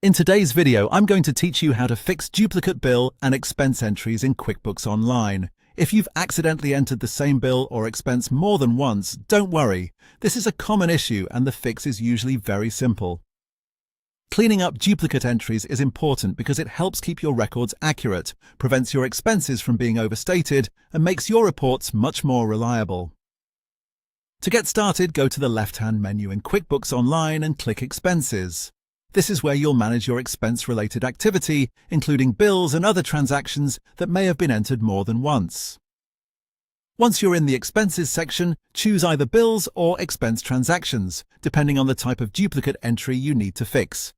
In today's video, I'm going to teach you how to fix duplicate bill and expense entries in QuickBooks Online. If you've accidentally entered the same bill or expense more than once, don't worry. This is a common issue and the fix is usually very simple. Cleaning up duplicate entries is important because it helps keep your records accurate, prevents your expenses from being overstated, and makes your reports much more reliable. To get started, go to the left-hand menu in QuickBooks Online and click Expenses. This is where you'll manage your expense-related activity, including bills and other transactions that may have been entered more than once. Once you're in the Expenses section, choose either Bills or Expense Transactions, depending on the type of duplicate entry you need to fix.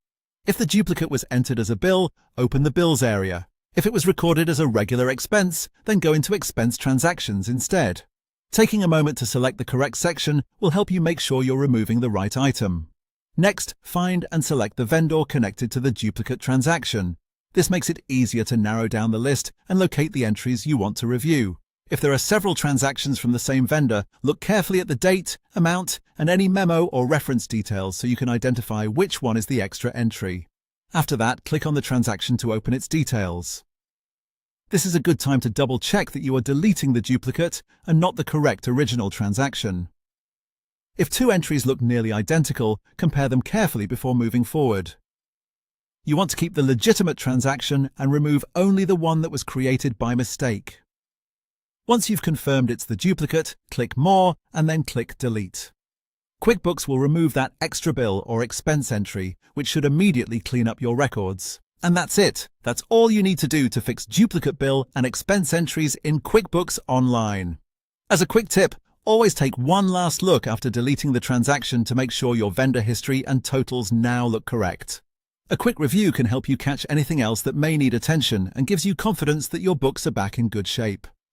If the duplicate was entered as a bill, open the Bills area. If it was recorded as a regular expense, then go into Expense Transactions instead. Taking a moment to select the correct section will help you make sure you're removing the right item. Next, find and select the vendor connected to the duplicate transaction. This makes it easier to narrow down the list and locate the entries you want to review. If there are several transactions from the same vendor, look carefully at the date, amount, and any memo or reference details so you can identify which one is the extra entry. After that, click on the transaction to open its details. This is a good time to double-check that you are deleting the duplicate and not the correct original transaction. If two entries look nearly identical, compare them carefully before moving forward. You want to keep the legitimate transaction and remove only the one that was created by mistake. Once you've confirmed it's the duplicate, click More and then click Delete. QuickBooks will remove that extra bill or expense entry, which should immediately clean up your records. And that's it. That's all you need to do to fix duplicate bill and expense entries in QuickBooks Online. As a quick tip, always take one last look after deleting the transaction to make sure your vendor history and totals now look correct. A quick review can help you catch anything else that may need attention and gives you confidence that your books are back in good shape.